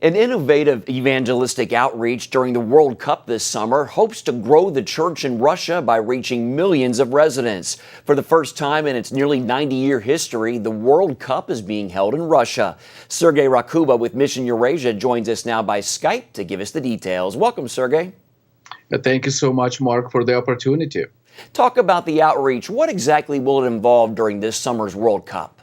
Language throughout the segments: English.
An innovative evangelistic outreach during the World Cup this summer hopes to grow the church in Russia by reaching millions of residents. For the first time in its nearly 90-year history, the World Cup is being held in Russia. Sergey Rakuba with Mission Eurasia joins us now by Skype to give us the details. Welcome, Sergey. Thank you so much, Mark, for the opportunity. Talk about the outreach. What exactly will it involve during this summer's World Cup?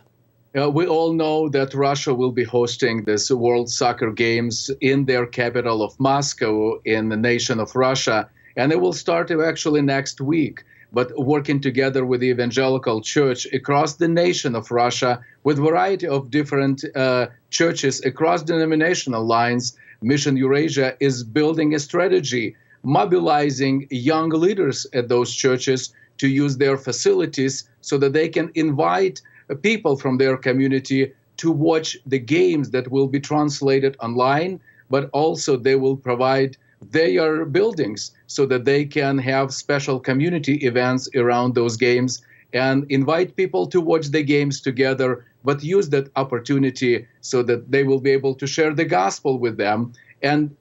We all know that Russia will be hosting this World Soccer Games in their capital of Moscow, in the nation of Russia, and it will start actually next week. But working together with the evangelical church across the nation of Russia, with a variety of different churches across denominational lines, Mission Eurasia is building a strategy, mobilizing young leaders at those churches to use their facilities so that they can invite people from their community to watch the games that will be translated online, but also they will provide their buildings so that they can have special community events around those games and invite people to watch the games together, but use that opportunity so that they will be able to share the gospel with them. And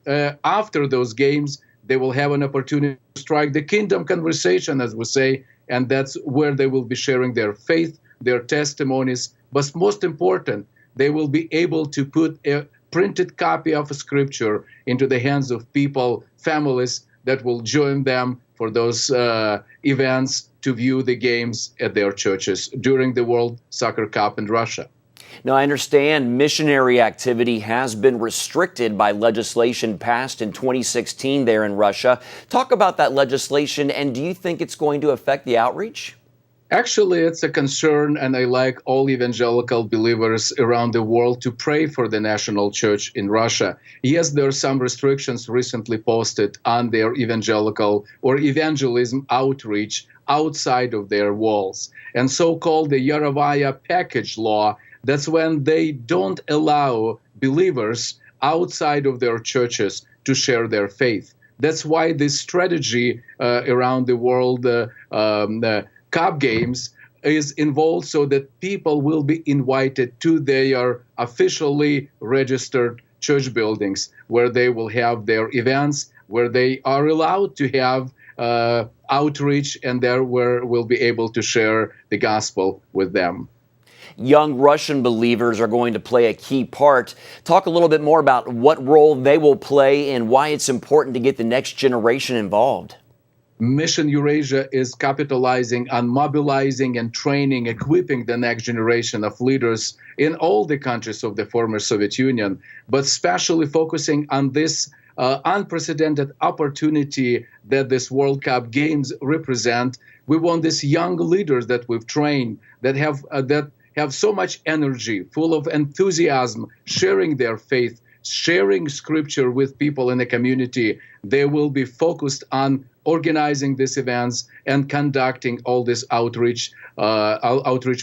after those games, they will have an opportunity to strike the kingdom conversation, as we say, and that's where they will be sharing their faith, their testimonies, but most important, they will be able to put a printed copy of a scripture into the hands of people, families that will join them for those events to view the games at their churches during the World Soccer Cup in Russia. Now, I understand missionary activity has been restricted by legislation passed in 2016 there in Russia. Talk about that legislation, and do you think it's going to affect the outreach? Actually, it's a concern, and I like all evangelical believers around the world to pray for the national church in Russia. Yes, there are some restrictions recently posted on their evangelical or evangelism outreach outside of their walls. And so-called the Yarovaya package law, that's when they don't allow believers outside of their churches to share their faith. That's why this strategy around the world Cup games is involved so that people will be invited to their officially registered church buildings where they will have their events, where they are allowed to have outreach, and there where we'll be able to share the gospel with them. Young Russian believers are going to play a key part. Talk a little bit more about what role they will play and why it's important to get the next generation involved. Mission Eurasia is capitalizing on mobilizing and training, equipping the next generation of leaders in all the countries of the former Soviet Union, but especially focusing on this unprecedented opportunity that this World Cup Games represent. We want these young leaders that we've trained, that have so much energy, full of enthusiasm, sharing their faith, sharing scripture with people in the community. They will be focused on organizing these events and conducting all these outreach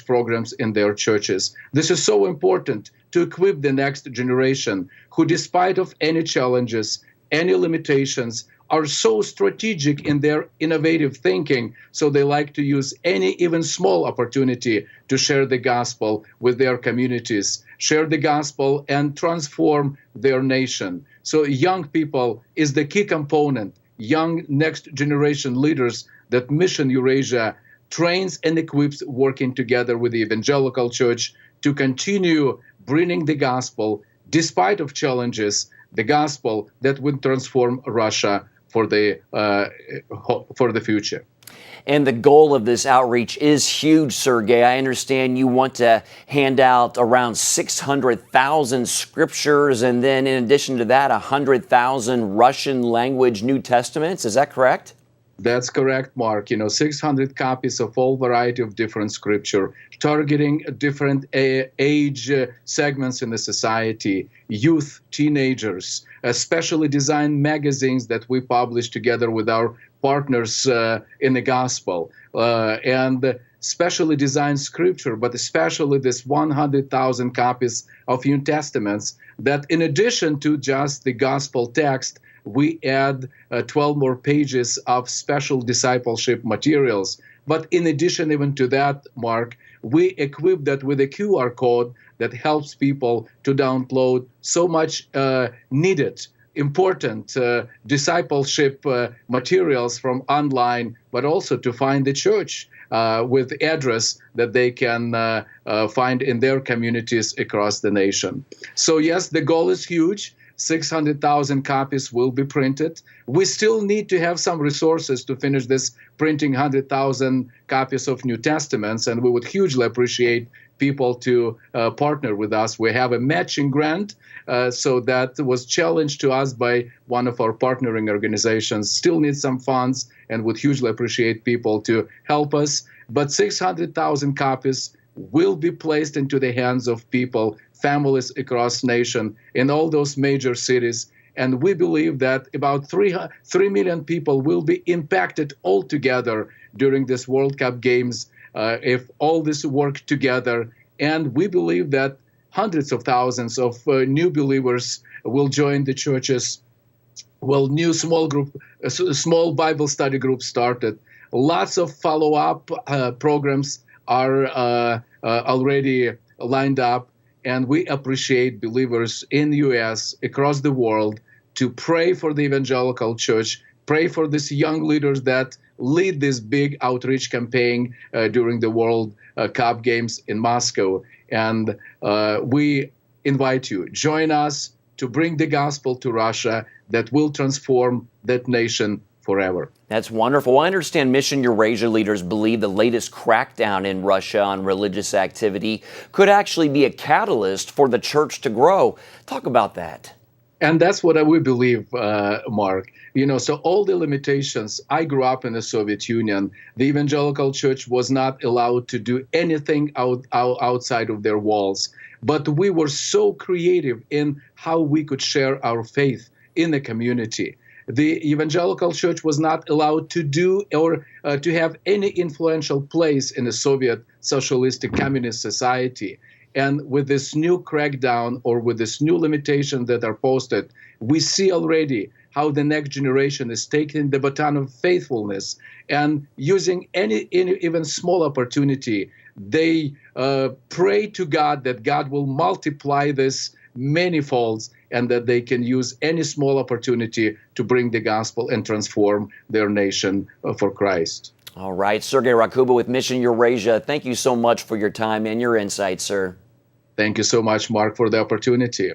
programs in their churches. This is so important to equip the next generation who, despite of any challenges, any limitations, are so strategic in their innovative thinking, so they like to use any even small opportunity to share the gospel with their communities, share the gospel and transform their nation. So young people is the key component, young next generation leaders that Mission Eurasia trains and equips, working together with the evangelical church to continue bringing the gospel, despite of challenges, the gospel that would transform Russia for the future. And the goal of this outreach is huge, Sergey. I understand you want to hand out around 600,000 scriptures, and then in addition to that, 100,000 Russian language New Testaments. Is that correct? That's correct, Mark. 600 copies of all variety of different scripture, targeting different age segments in the society, youth, teenagers, specially designed magazines that we publish together with our partners in the gospel, and specially designed scripture, but especially this 100,000 copies of New Testaments that, in addition to just the gospel text, we add 12 more pages of special discipleship materials But in addition, even to that, Mark, we equip that with a QR code that helps people to download so much needed, important discipleship materials from online, but also to find the church with address that they can find in their communities across the nation. So yes, the goal is huge. 600,000 copies will be printed. We still need to have some resources to finish this printing 100,000 copies of New Testaments, and we would hugely appreciate people to partner with us. We have a matching grant, so that was challenged to us by one of our partnering organizations. Still need some funds and would hugely appreciate people to help us. But 600,000 copies will be placed into the hands of people, families across nation in all those major cities. And we believe that about 3 million people will be impacted altogether during this World Cup games if all this work together. And we believe that hundreds of thousands of new believers will join the churches. Well, new small Bible study groups started. Lots of follow-up programs are already lined up, and we appreciate believers in the U.S., across the world, to pray for the evangelical church, pray for these young leaders that lead this big outreach campaign during the World Cup games in Moscow. And we invite you, join us to bring the gospel to Russia that will transform that nation forever. That's wonderful. I understand Mission Eurasia leaders believe the latest crackdown in Russia on religious activity could actually be a catalyst for the church to grow. Talk about that. And that's what we believe, Mark. So all the limitations, I grew up in the Soviet Union. The evangelical church was not allowed to do anything outside of their walls. But we were so creative in how we could share our faith in the community. The evangelical church was not allowed to do or to have any influential place in the Soviet socialistic communist society. And with this new crackdown or with this new limitation that are posted, we see already how the next generation is taking the baton of faithfulness and using any even small opportunity. They pray to God that God will multiply this manifolds and that they can use any small opportunity to bring the gospel and transform their nation for Christ. All right. Sergei Rakuba with Mission Eurasia, thank you so much for your time and your insights, sir. Thank you so much, Mark, for the opportunity.